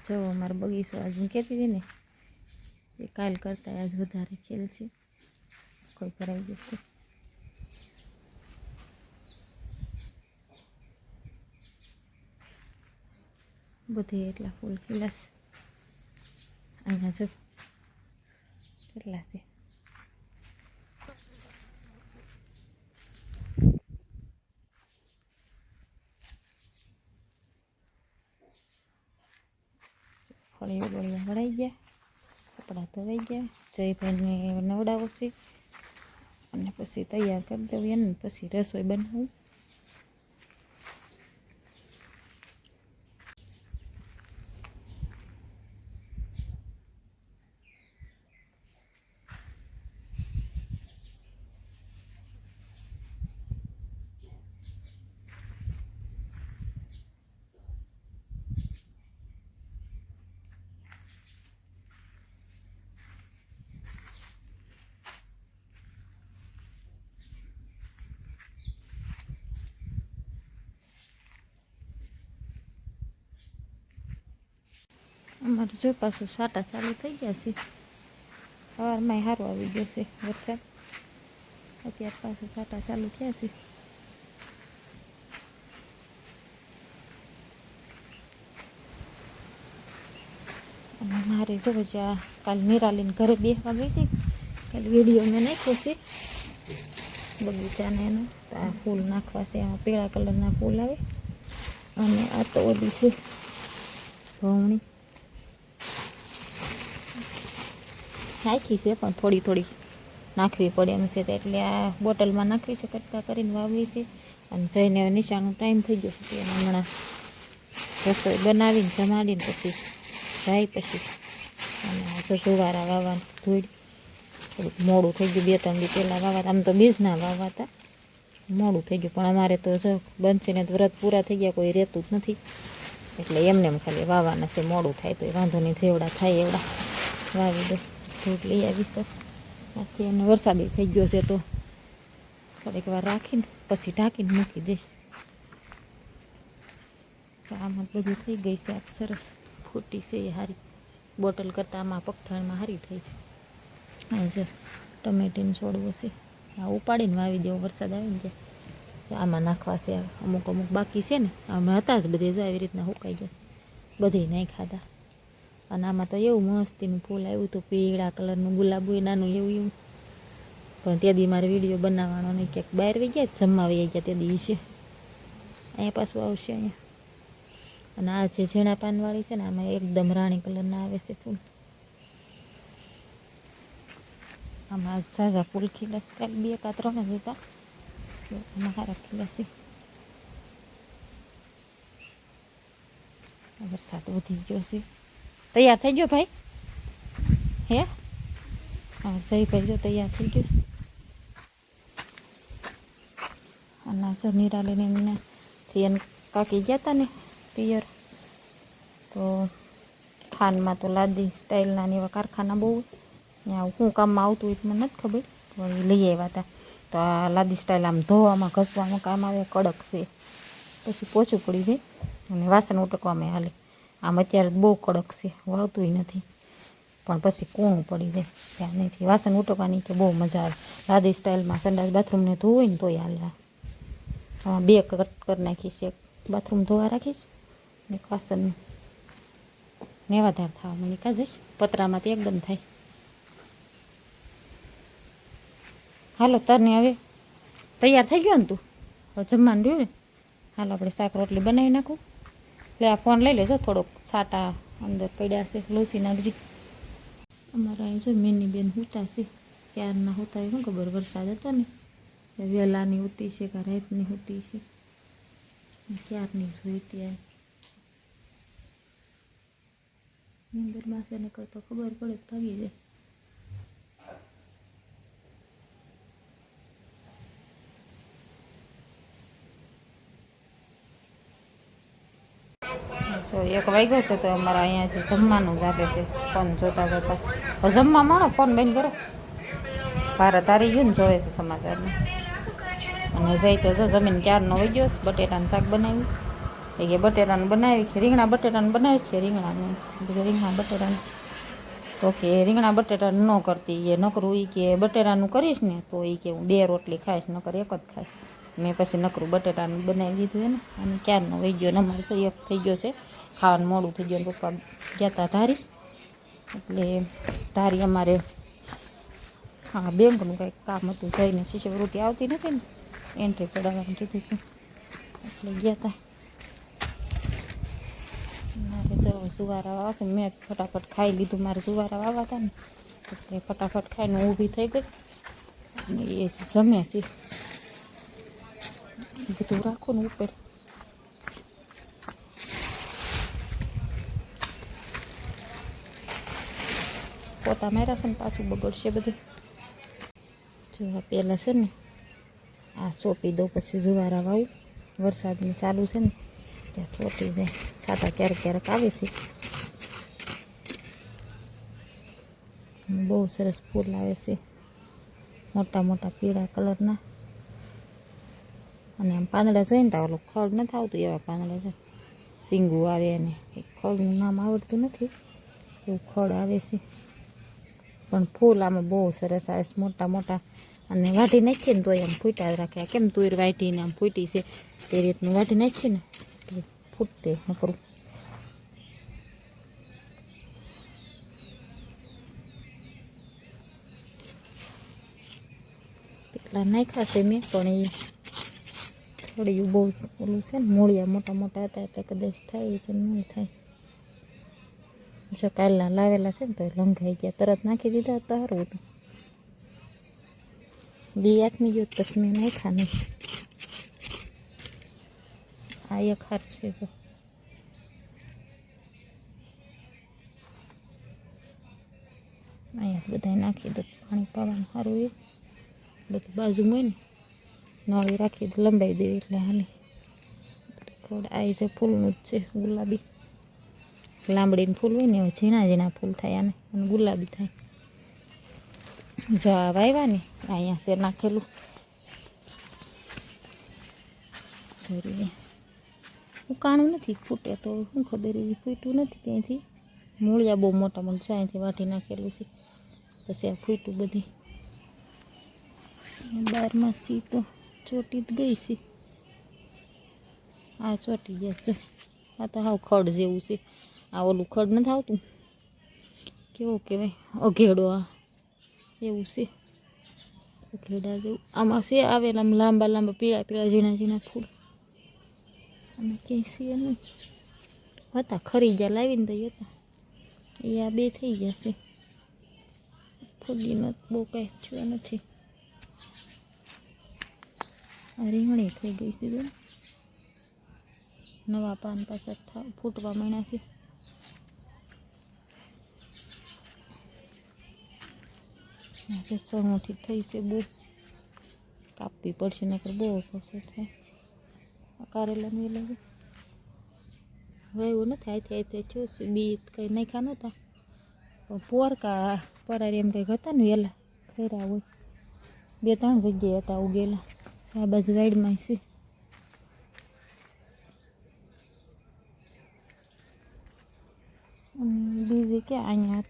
જો અમારો બગીચો આજ હું કહેતી હતી ને એ કાલ કરતાં આજ વધારે ખેલ છે. કોઈ કરાવી દેશે બધે એટલા ફૂલ ખીલાસ. અહીંયા જો કેટલા છે. ફળીઓ બળીઓ વળાઈ ગયા, કપડાં ધોવાઈ ગયા. જયભાઈને નવડાવો છે અને પછી તૈયાર કરી દઉં એને, પછી રસોઈ બનાવું. અમારે જો પાછું સાટા ચાલુ થઈ ગયા છે. સવારમાં સારું આવી ગયો છે વરસાદ, અત્યારે પાછું સાટા ચાલુ થયા છે. અને મારે જો આ કાલ નિરાલીને ઘરે બેસવા ગઈ હતી, કાલે વિડીયો મેં નાખ્યો છે બગીચાને એનો. તો આ ફૂલ નાખવા છે, આમાં પીળા કલરના ફૂલ આવે. અને આ તો ઓલી છે ભવણી નાખી છે, પણ થોડી થોડી નાખવી પડે એમ છે. એટલે આ બોટલમાં નાખવી છે, કટકા કરીને વાવવી છે. અને જઈને નિશાળનો ટાઈમ થઈ ગયો છે, એને હમણાં રસોઈ બનાવીને જમાડીને પછી જાય. પછી અને આ તો જુવારા વાવવાનું ધોઈ થોડુંક મોડું થઈ ગયું. 2-3 દી પહેલાં વાવતા, આમ તો બીજના વાવતા, મોડું થઈ ગયું. પણ અમારે તો જો બનશીને વ્રત પૂરા થઈ ગયા, કોઈ રહેતું જ નથી. એટલે એમને એમ ખાલી વાવવાના છે. મોડું થાય તો એ વાંધો નહીં, જેવડા થાય એવડા વાવી દો. ધૂળ લઈ આવીશ આથી. એને વરસાદી થઈ ગયો છે તો થોડીક વાર રાખીને પછી ઢાંકીને મૂકી દઈશ. આમાં બધું થઈ ગઈ છે. આ સરસ ફૂટી છે એ સારી, બોટલ કરતાં આમાં પગથાણમાં સારી થઈ છે. આ જો ટમેટીને છોડવું છે, આ ઉપાડીને વાવી દેવો વરસાદ આવે ને ત્યાં. આમાં નાખવા છે અમુક અમુક બાકી છે ને, આમાં હતા જ બધે જો આવી રીતના સુકાઈ જશે. બધે નહીં ખાધા. અને આમાં તો એવું મસ્તીનું ફૂલ આવ્યું હતું, પીળા કલરનું ગુલાબી નાનું એવું એવું. પણ તે દી મારે વિડીયો બનાવવાનો નહીં, ક્યાંક બહાર વહી ગયા જમવા વહી ગયા તે દી છે. અહીંયા પાછું આવશે અહીંયા. અને આ જે ઝીણા પાનવાળી છે ને, આમાં એકદમ રાણી કલરના આવે છે ફૂલ. આમાં ઝાઝા ફૂલ ખીલાસ, કાલે 2 કે 3 જ હતા. આમાં સારા ખીલાસી. વરસાદ વધી ગયો છે. તૈયાર થઈ ગયો ભાઈ? હે હા જયભાઈ જો તૈયાર થઈ ગયો. અને જો નિરાલીને એમને એને કાકી ગયા હતા ને પિયર, તો ખાનમાં તો લાદી સ્ટાઇલના ને એવા કારખાના બહુ. ત્યાં શું કામમાં આવતું હોય મને નથી ખબર, તો એ લઈ આવ્યા હતા. તો આ લાદી સ્ટાઇલ આમ ધોવામાં ઘસવામાં કામ આવે, કડક છે. પછી પોચું પડી જાય અને વાસણ ઉટકવામાં હાલે. આમ અત્યારે બહુ કડક છે, વાવતું નથી. પણ પછી કૂણું પડી જાય ત્યાં નથી. વાસણ ઉટકવાની કે બહુ મજા આવે. લાદી સ્ટાઇલમાં સંડાસ બાથરૂમને ધોવું હોય ને તોય હાલે. આમાં 2 કટ કરી નાખીશ, એક બાથરૂમ ધોવા રાખીશ, એક વાસણ નેવાધાર થવા મને કાજે પતરામાંથી એકદમ થાય. હાલો તને હવે તૈયાર થઈ ગયો ને તું? હવે જમવાનું રહ્યું ને, હાલો આપણે શાક રોટલી બનાવી નાખું. એટલે આ ફોન લઈ લેજો, થોડોક છાટા અંદર પડ્યા છે, લૂસી નાખજી. અમારા અહીં જો મેની બેન સૂતા છે, ક્યારના સૂતા શું ખબર, વરસાદ હતો ને વહેલાની સૂતી છે કે રાતની સૂતી છે, ક્યારની જોઈ ત્યાં નીંદર માસે ને કરતો ખબર પડે ભાગી જાય. સોરી 1 વાગ્યો છે તો અમારા અહીંયાથી જમવાનું જ આપે છે. ફોન જોતા જોતા જમવા માંડો, ફોન બંધ કરો. ભારત હારી ગયું ને જોવે છે સમાચારમાં. અને જઈ તો જો જમીન ક્યારનો વહી ગયો. બટેટાનું શાક બનાવ્યું, કે બટેટાનું બનાવી કે રીંગણા બટેટાનું બનાવીશ કે રીંગણાનું રીંગણા બટેટાનું તો કે રીંગણા બટેટાનું ન કરતી એ નકરું એ કે બટેટાનું કરીશ ને તો એ કે હું 2 રોટલી ખાઈશ નકર એક જ ખાઈશ. મેં પછી નકરું બટેટાનું બનાવી દીધું એને અને ક્યારનો વહી ગયો ને અમારે એક થઈ ગયો છે ખાવાનું મોડું થઈ ગયું. પપ્પા ગયા હતા ધારી એટલે ધારી અમારે હા બેંકનું કંઈક કામ હતું જઈને શિષ્યવૃત્તિ આવતી નથી ને એન્ટ્રી કઢાવવાનું કીધું હતું એટલે ગયા હતા. મારે જુવારા વાવા છે મેં ફટાફટ ખાઈ લીધું. મારે જુવારા વાવા હતા ને એટલે ફટાફટ ખાઈને ઊભી થઈ ગઈ અને એ જમ્યા છે બધું રાખો ને ઉપર. પોતા માર્યા છે ને પાછું બગડશે બધું. જો પહેલાં છે ને આ સોંપી દઉં પછી જુવારા વાવું. વરસાદની ચાલુ છે ને ત્યાં ચોટી જાય છાતા ક્યારેક ક્યારેક આવે છે. બહુ સરસ ફૂલ આવે છે મોટા મોટા પીળા કલરના અને આમ પાંદડા જોઈને તો ઓલું ખડ નથી આવતું એવા પાંદડા છે. સિંગું આવે અને ખડનું નામ આવડતું નથી એવું ખડ આવે છે પણ ફૂલ આમાં બહુ સરસ આવે છે મોટા મોટા. અને વાઢી નાખીએ ને તો આમ ફૂટ્યા જ રાખે. કેમ તુર વાઢીને આમ ફૂટી છે તે રીતનું વાઢી નાખીએ ને એટલે ફૂટે નકરું. પેલા નાખ્યા છે મેં પણ એ થોડી બહુ ઓલું છે ને મૂળિયા મોટા મોટા હતા એટલે કદાચ થાય કે નહીં થાય. જો કાલના લાવેલા છે ને તો લંઘાઈ ગયા તરત નાખી દીધા તો સારું હતું. બી આથમી ગયો પછી મેં નાખ્યા નહીં. આ એક સારું છે જો અહીંયા બધા નાખી દો પાણી પાવાનું સારું એ બધું બાજુમાં હોય ને નળી રાખી દો લંબાઈ દેવી એટલે હાલે. ખોડ આ છે ફૂલનું જ છે ગુલાબી લાંબડીનું ફૂલ હોય ને હવે ઝીણા ઝીણા ફૂલ થાય આને અને ગુલાબી થાય. જો આ વાવ્યા ને અહીંયા છે નાખેલું જરૂરી ઉકાણું નથી ફૂટે તો શું ખબર એવી ફૂટ્યું નથી ક્યાંયથી. મૂળિયા બહુ મોટા મોટા છે અહીંથી વાટી નાખેલું છે પછી આ ફૂટ્યું બધી. 12 તો ચોટી જ ગઈ છે. આ ચોટી જશે આ તો હાવ ખડ જેવું છે. આ ઓલું ખડ નથી આવતું કેવું કહેવાય અઘેડો આ એવું છે અઘેડા જેવું. આમાં છે આવેલા આમ લાંબા લાંબા પીળા પીળા ઝીણા ઝીણા ફૂલ અને ક્યાંય છે નહીં હતા ખરી ગયા લાવીને તો હતા એ આ 2 થઈ ગયા છે. ફૂગીનો બહુ કાંઈ થયો નથી. આ રીંગણી થઈ ગઈ છે નવા પાન પાછા ફૂટવા માંડ્યા છે. ચણોઠી થઈ છે બહુ કાપવી પડશે નકર બહુ અસર થાય. કારેલાનું એ લાગે હવે એવું નથી આથી આથી થયું છે. બી કંઈ નાખ્યા નહોતા પોરકા પરારી એમ કંઈક હતા ને વહેલા ખર્યા હોય 2-3 જગ્યાએ હતા ઉગેલા. આ બાજુ વાઈડમાં છે. બીજી ક્યાં અહીંયા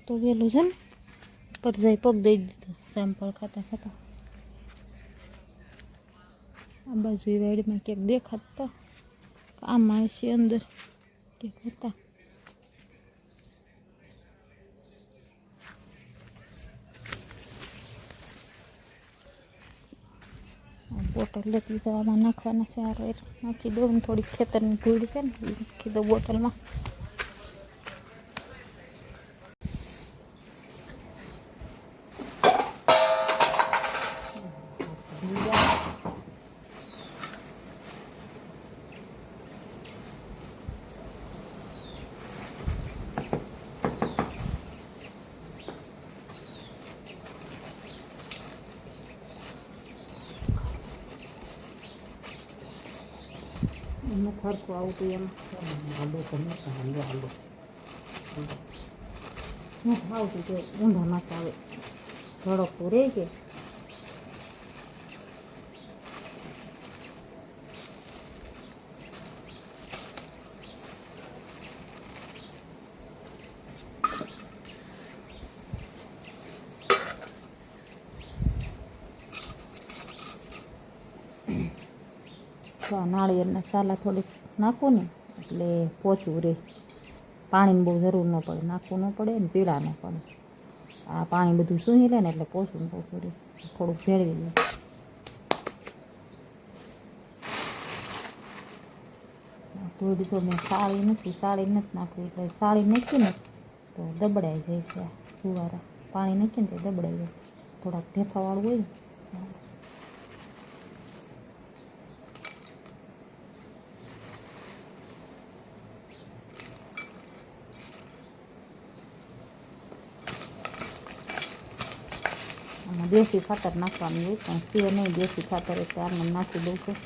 તો વહેલું છે ને પર જાય પગ દઈ દીધો સેમ્પલ ખાતા ખાતા. આ બાજુ વાઈડમાં ક્યાંક દેખાતા આમાં છે અંદર ક્યાંક હતા. બોટલ લેતી જવામાં નાખવાના છે. આ રેર નાખી દઉં થોડીક ખેતરની ધૂળ છે ને નાખી દઉં બોટલમાં. એમાં ખરખું આવતું એમાં આવતું તો ઊંધામાં આવે ધડકતું રહે કે તો આ નાળિયેરના સાલા થોડીક નાખું ને એટલે પોચું રહે, પાણીની બહુ જરૂર ન પડે, નાખવું ન પડે ને પીળા ન પડે. આ પાણી બધું સૂંઘી લે ને એટલે પોચું રહે, થોડુંક ભેળવી લે. થોડી તો મેં સાળી નથી નાખવી, એટલે સાળી નાખી ને તો દબડાઈ જાય છે જુવારા. પાણી નાખીને તો દબડાઈ જાય, થોડાક ઢેફાવાળું હોય ને. અને દેશી ખાતર નાખવાનું હોય, પણ તે નહીં દેશી ખાતર એટલે આમને નાખી દઉં છું.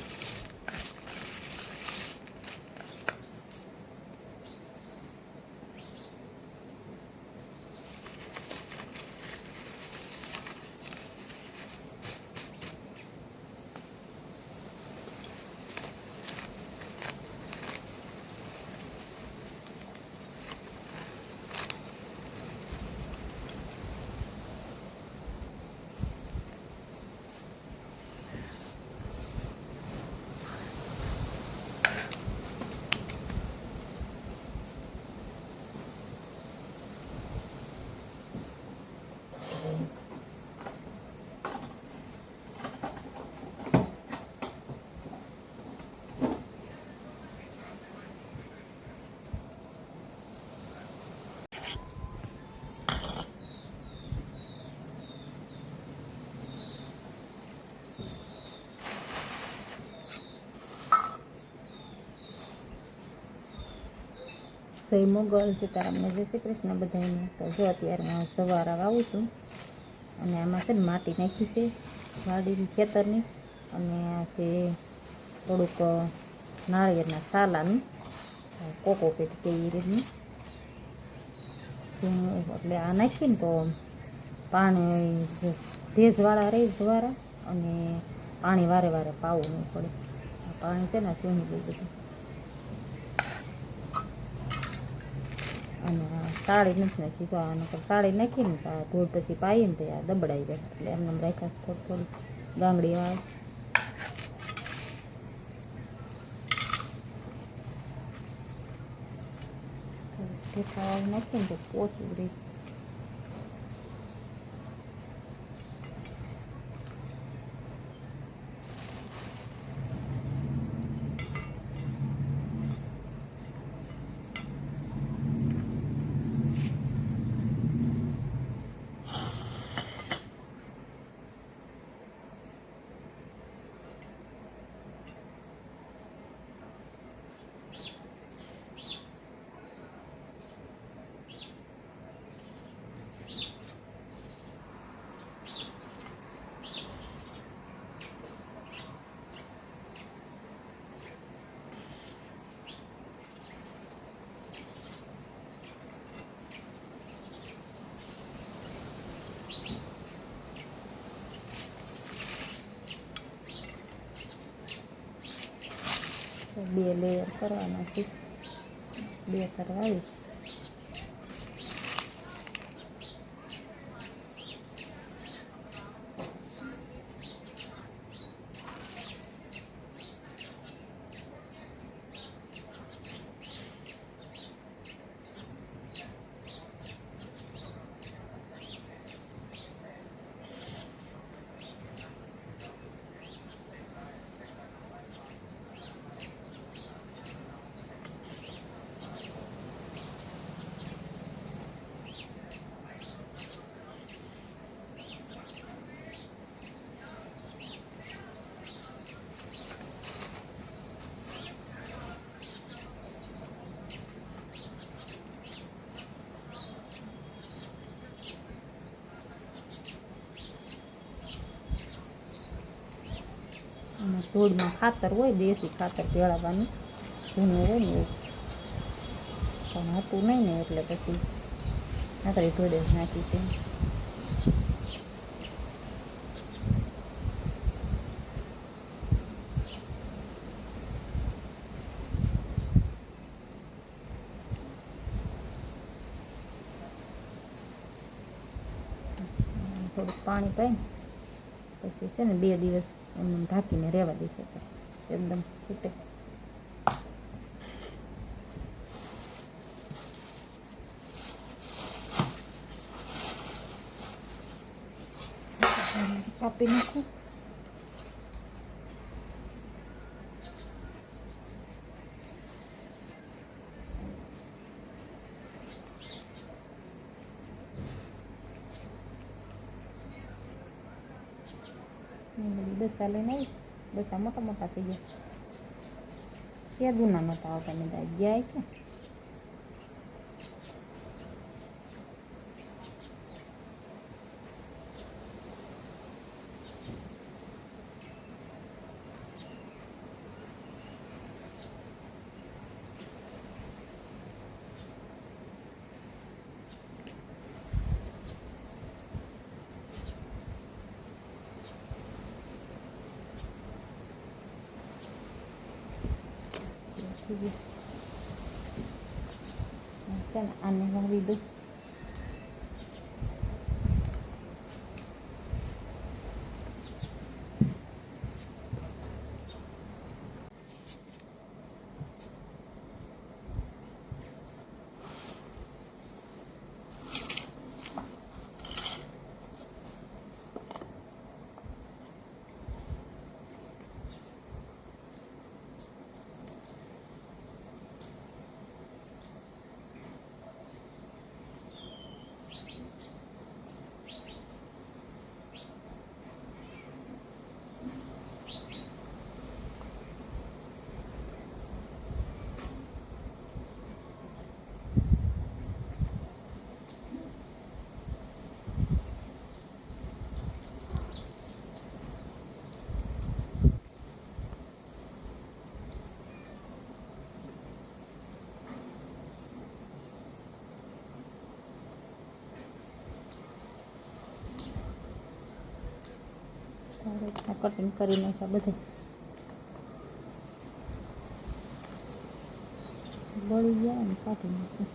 જય મોગલ, સીતારામને જય શ્રી કૃષ્ણ બધાને. તો જો અત્યારે હું સવારા વાવું છું, અને આમાં છે ને માટી નાખી છે વાડીની ખેતરની, અને આ છે થોડુંક નાળિયેરના સાલાનું કોકોપીટ છે એ રીતનું. એટલે આ નાખીને તો પાણી ભેજવાળા રહે જવારા, અને પાણી વારે વારે પાવું નહીં પડે. પાણી છે ને સૂંઘી લઈ બધું. અને સાળી નથી નાખી, તો આને સાળી નાખીને તો ધૂળ પછી પાઈએ ને તો આ દબડાઈ જાય, એટલે એમને રાખ્યા થોડી થોડી ગાંગડી આવે. નાખીને તો પોચું રહે. બે લેયર કરવાના છે, બે કરવાવીશ. અને ધૂળમાં ખાતર હોય, દેશી ખાતર ભેળવવાનું જૂનું હોય ને એવું, પણ હતું નહીં ને એટલે પછી નકરી ધૂળે જ નાખી છે. થોડુંક પાણી પાઈને પછી છે ને 2 દિવસ એમને ઢાંકીને રહેવા દે છે. એકદમ ફૂટે. કાપી નાખું. દસા લઈને આવીશ. દસા મોટા મોટા થઈ ગયા. ક્યાં ગુના નહોતા આવતા ને ગયા કે આને વાવી દઉં. કટિંગ કરી નાખ્યા બધે. બળી ગયા ને કાઢી નાખ્યું.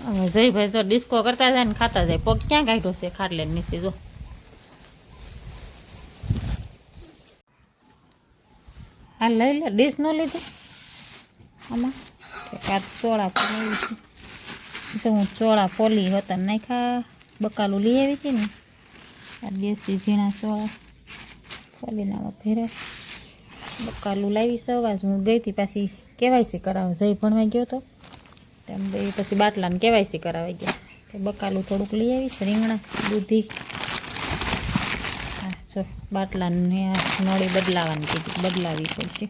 જયભાઈ તો ડિસ્કો કરતા જાય ને ખાતા જાય. પગ ક્યાં કાઢ્યો છે ખાટલે નીચે જો. હા લઈ લે, ડીશ ન લીધી આમાં આ ચોળા ફોલી છે. તો હું ચોળા ફોલી હતા નાખ્યા, બકાલું લઈ આવી હતી ને આ દેશી ઝીણા ચોળા ફોલીને આવા ફેરે બકાલું લાવી સવાજ. હું ગઈ હતી પાછી કેવાયસી કરાવવા, જઈ ભણવા ગયો હતો તેમ બે પછી બાટલાને કેવાયસી કરાવી ગયા. બકાલું થોડુંક લઈ આવીશ, રીંગણા દૂધી. હા જો બાટલાને નળી બદલાવાની કીધી, બદલાવી પડશે.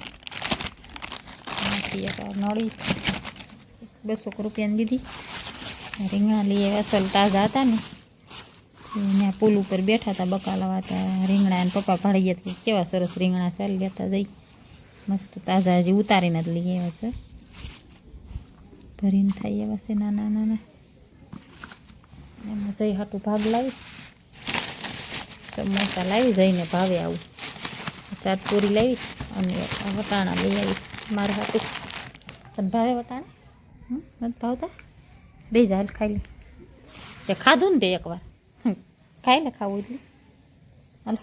નળી 200 રૂપિયાની દીધી. રીંગણા લઈ આવ્યા, અસલ તાજા હતા ને. ત્યાં પુલ ઉપર બેઠા હતા, બકાલા હતા રીંગણા. અને પપ્પા ભાડી ગયા કેવા સરસ રીંગણા ચાલી લેતા જઈ, મસ્ત તાજા હજી ઉતારીને જ લઈ આવ્યા છે. ભરીને થાય એવા છે નાના નાના. એમાં જઈ હાટું ભાગ લાવી, સમોસા લાવી, જઈને ભાવે આવું. ચાટ પૂરી લાવી અને વટાણા લઈ આવીશ મારે હાટું. તને ભાવે વટાણા? નથી ભાવતા? બે હાલ ખાઈ લે. તે ખાધું ને તે એકવાર, ખાઈ લે ખાવું એટલે. હાલ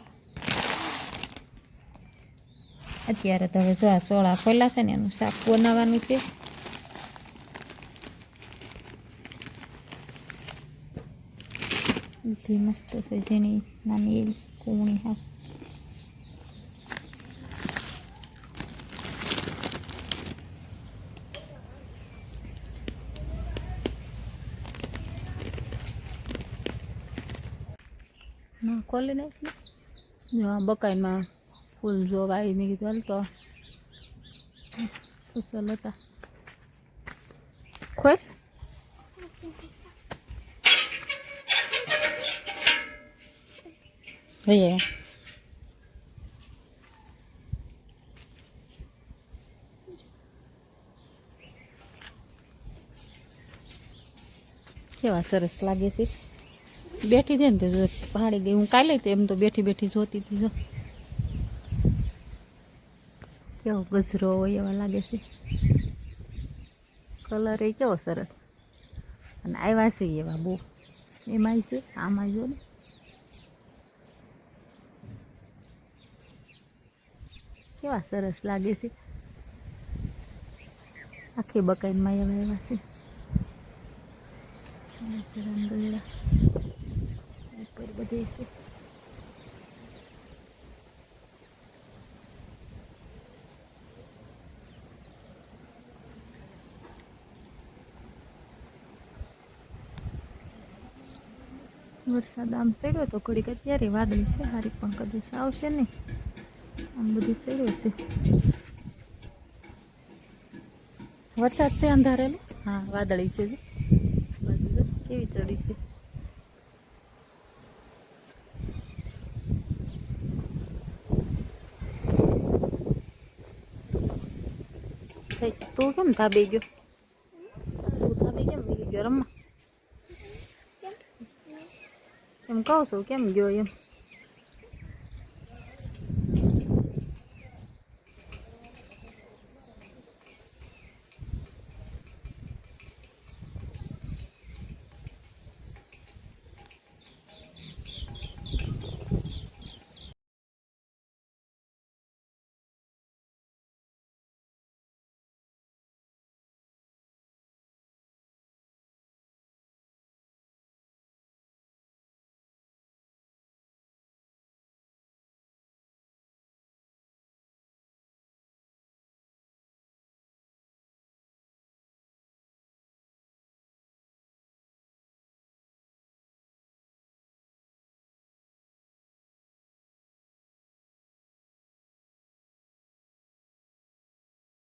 અત્યારે તો હવે જો આ સોળા ખોલ્યા છે ને એનું શાક બનાવવાનું છે. બધી મસ્ત છે, ઝીણી નાની એવી કૂણી. હા ના ખોલી નાખી. જો આ બકાઈમાં ફૂલ જોવા આવી, મેં કીધું હાલ તો ફસલ હતા. ખોલ જોઈએ કેવા સરસ લાગે છે. બેઠી હતી ને તો પહાડી ગઈ. હું કાલે તો એમ તો બેઠી બેઠી જોતી હતી. જો કેવો ગજરો હોય એવા લાગે છે. કલર એ કેવો સરસ. અને આવ્યા છે એવા બહુ. એમાં છે આમાં જો ને કેવા સરસ લાગે છે. આખી બકાઈમાં એવા છે. ઉપર બધે છે. વરસાદ આમ ચડ્યો તો ઘડીક, અત્યારે વાદળી છે હારી, પણ કદાચ આવશે નહીં. આમ બધું ચડ્યો છે વરસાદ છે અંધારેલો. હા વાદળી છે, બાજુ કેવી ચડી છે. તું કેમ ધાબી ગયો? તું ધાબી કેમ ગયો રમવા? એમ કહું છું કેમ ગયો એમ.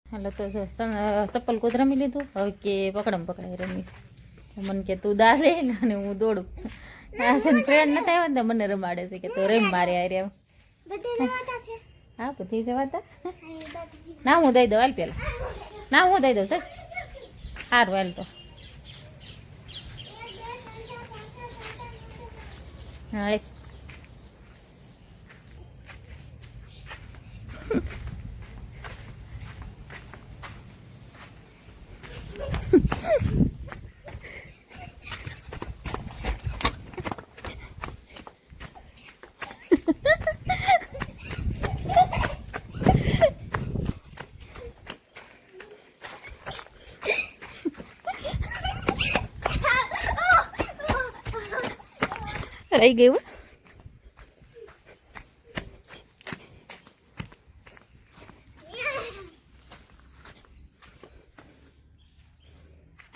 હાલો તો ચપ્પલ કૂદ રમી લીધું. હવે કે પકડમ પકડાય રમીશ. મને કે તું દા લે અને હું દોડું. આ છે ફ્રેન્ડ નથી આવ્યા ને મને રમાડે છે કે તો રેમ મારે આ રેમ. હા બધી જવાતા. ના હું દઈ દઉં હાલ પેલા. ના હું દઈ દઉં સર. સારું હાલ તો. હા રહી ગયું.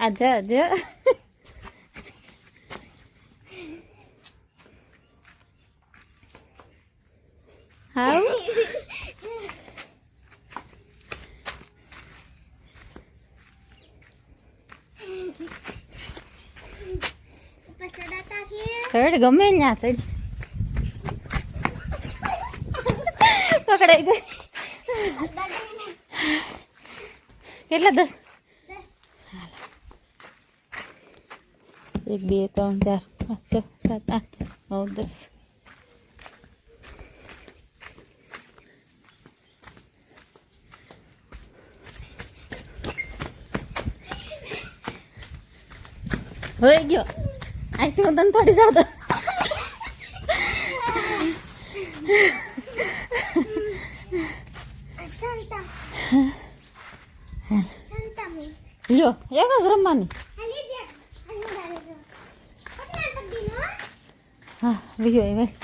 આજા આજા હાઉ ચડ ગમે ત્યાં ચડ પકડાઈ ગઈ. કેટલા 10? 1 2 3 4 5 6 7 8 9 10. હોય ગયો. અહીંથી હું તને થોડી જાઉં તો લ્યો એક જ રમવાની. હા વિયો એ ભાઈ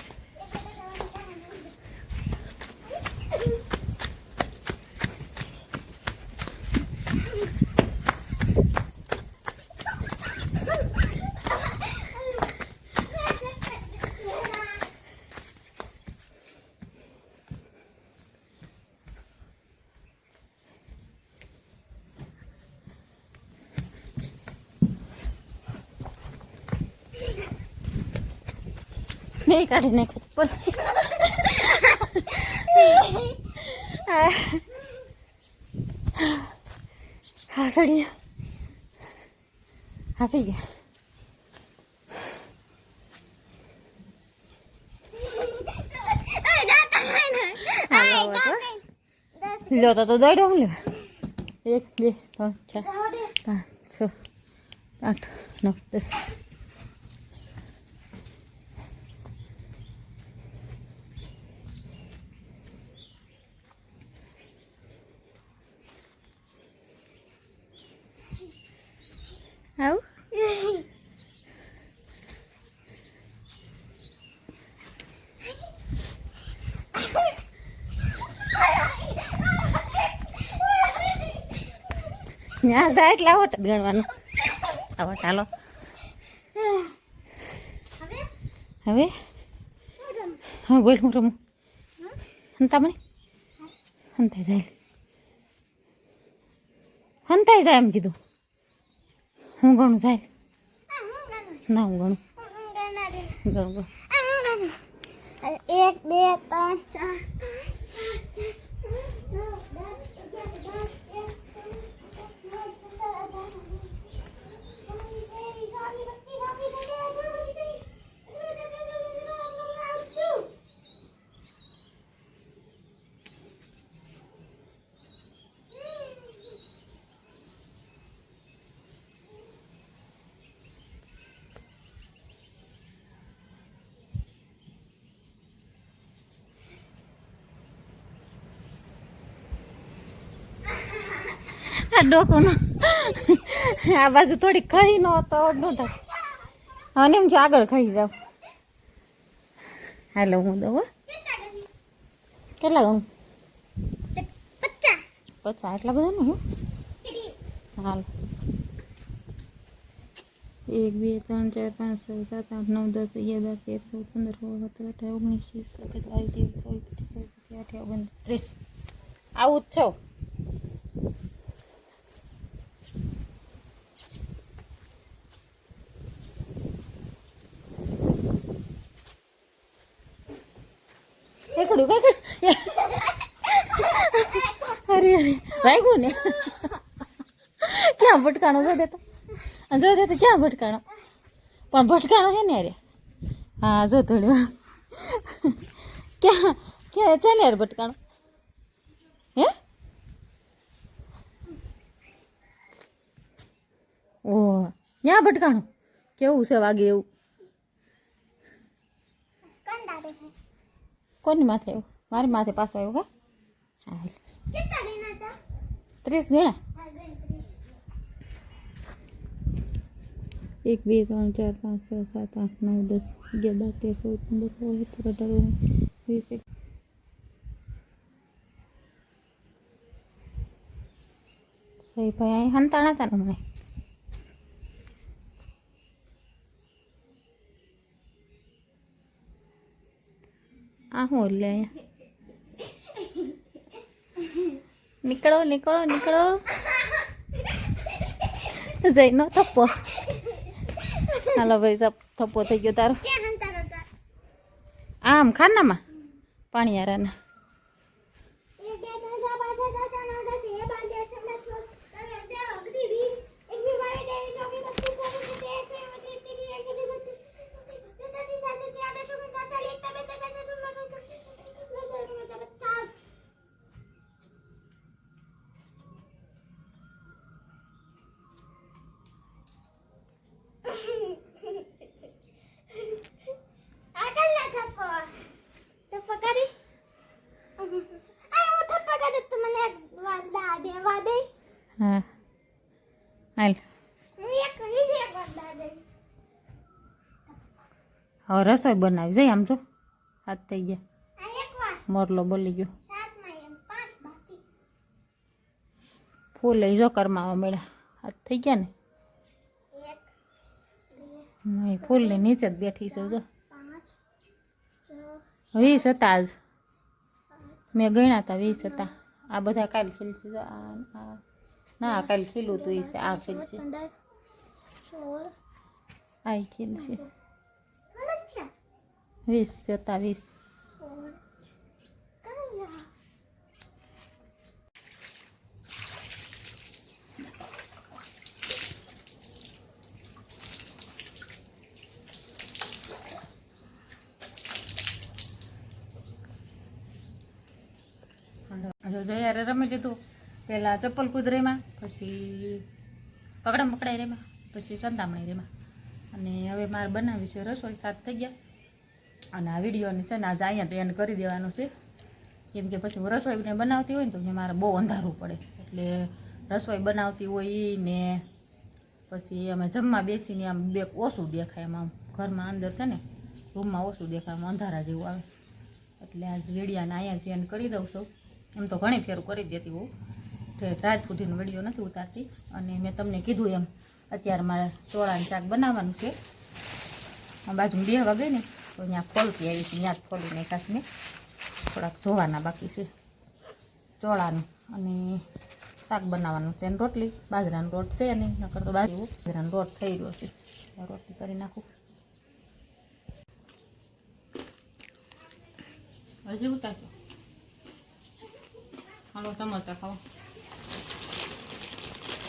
મેં કાઢી નાખ્યું પણ હા સડી આપી ગયા. લો તો દોડ્યો હું લે 1 2 3 4 5 6 8 9 10. આવ ત્યાં જાય એટલે આવટ ગણવાનું. આવટ હાલો હવે હા બોલ હું રમું. હંતા મને હંતાઈ જાય હંતાઈ જાય એમ કીધું. હું ગણું જાય ના હું ગણું ગણું 1 2 3 આ ડોકોનો આ બાજુ થોડી ખાઈ ન તો ન થાય. અને એમ જો આગળ ખાઈ જાવ. હાલો હું દઉં. કેટલા ગણું? 50 એટલા બધા નહીં. હાલ 1 2 3 4 5 6 7 8 9 10 11 12 13 14 15 16 17 18 19 20 21 22 23 24 25 30. આવું જ છો. એકડું કઈ અરે અરે વાગ્યું ને ક્યાં ભટકાણો જો દેતો ક્યાં ભટકાણો પણ ભટકાણો છે ને અરે હા જો થોડી ક્યાં ક્યાં ચાલે યાર ભટકાણો હે ઓ ક્યાં ભટકાણો કેવું છે વાગે એવું કોની માથે આવ્યો? મારી માથે પાછો આવ્યો કા? હા, હાલ. 30 ગણા. 1 2 3 4 5 6 7 8 9 10 11 12 13 14 15 16 17 18 19 20. સહી ભાઈ અહીં હંતાણા હતા ને મને. આ હું લે અહીંયા. નીકળો નીકળો નીકળો. જઈનો થપ્પો. હાલો ભાઈ સબ થપ્પો થઈ ગયો તારો. આમ ખાનામાં પાણી યારાના. હા હાલ. હવે રસોઈ બનાવી જઈ. આમ તો હાથ થઈ ગયા. મોરલો બોલી ગયો. ફૂલ લઈ જો કરમાવા મળ્યા. હાથ થઈ ગયા ને. નહીં ફૂલની નીચે જ બેઠી છે. જો 20 હતા આજ. મેં ગણ્યા હતા 20 હતા. આ બધા કાલ ખીલશે. ના કાલ ખીલું તું છે. આ ખીલશે. આ ખીલશે. 20 હતા 20. જયારે રમી લીધું. પહેલાં ચપ્પલ કૂદ રેમાં, પછી પકડમ પકડાઈ રેમાં, પછી સંતામણી રેમાં. અને હવે મારે બનાવી છે રસોઈ. 7 થઈ ગયા. અને આ વિડીયોને છે ને આજે અહીંયા તો એન્ડ કરી દેવાનો છે. કેમ કે પછી હું રસોઈને બનાવતી હોય ને તો મારે બહુ અંધારું પડે. એટલે રસોઈ બનાવતી હોય ને પછી અમે જમવા બેસીને આમ બે ઓછું દેખાય. એમ આમ ઘરમાં અંદર છે ને રૂમમાં ઓછું દેખાય. આમ અંધારા જેવું આવે. એટલે આજ વિડીયાને અહીંયા જ એન્ડ કરી દઉં છું. એમ તો ઘણી ફેરું કરી દેતી હોઉં. રાત સુધીનો વિડીયો નથી ઉતારતી. અને મેં તમને કીધું એમ અત્યારે મારે ચોળાનું શાક બનાવવાનું છે. આ બાજુ 2 વાગે ને તો ત્યાં ફોલતી આવી છે. ત્યાં જ ફોલી નાખાશ ને. થોડાક જોવાના બાકી છે ચોળાનું. અને શાક બનાવવાનું છે. અને રોટલી બાજરાનો રોટ છે. અને નકર તો બાજરાનો રોટ થઈ રહ્યો છે. રોટલી કરી નાખું. હજી ઉતારજો. હાલો સમોસા ખાવા.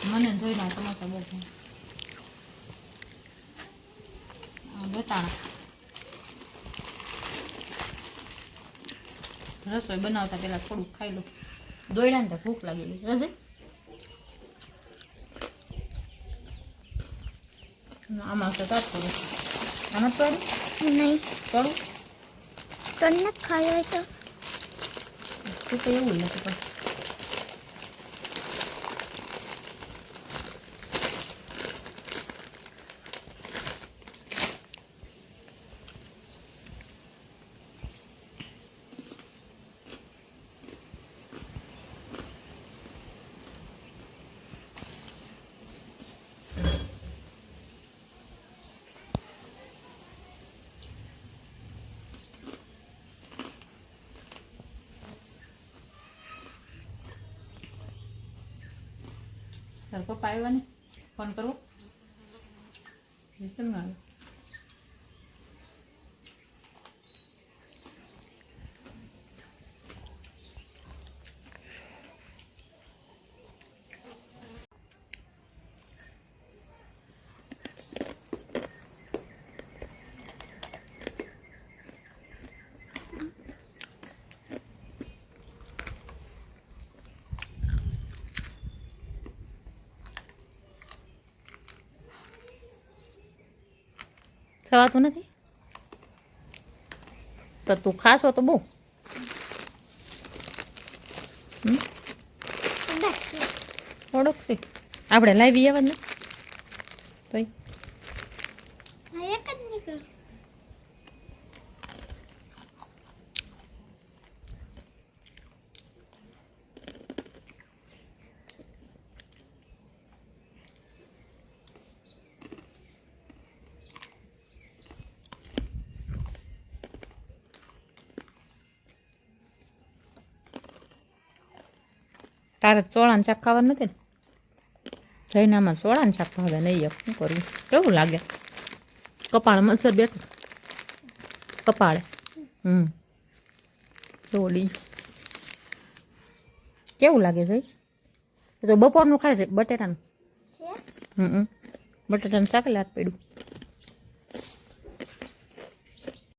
મને જોઈ ના સમોસા બહુ ગમે. બટાણા રસોઈ બનાવતા પહેલાં થોડુંક ખાઈ લો. દોડ્યા ને તો ભૂખ લાગેલી. રજે આમાં તો તાર થોડું આમાં થોડું નહીં થોડું તો ન ખાયો તો તું તો એવું નથી પણ તાર પપ્પા આવ્યા ને ફોન કરવો કેમ ના આવ્યો? ખવાતું નથી તો તું ખાશો તો બહુ હમ ઓળખશે આપણે લાવી આવવા ને તોય તારે ચોળાનું શાક ખાવાનું નથી ને જઈને આમાં ચોળાનું શાક ભાવે નહીં શું કરવું કેવું લાગે કપાળ મચ્છર બેઠું કપાળે ચોળી કેવું લાગે છે તો બપોરનું ખાય છે બટેટાનું બટેટાનું શાક લાટ પડ્યું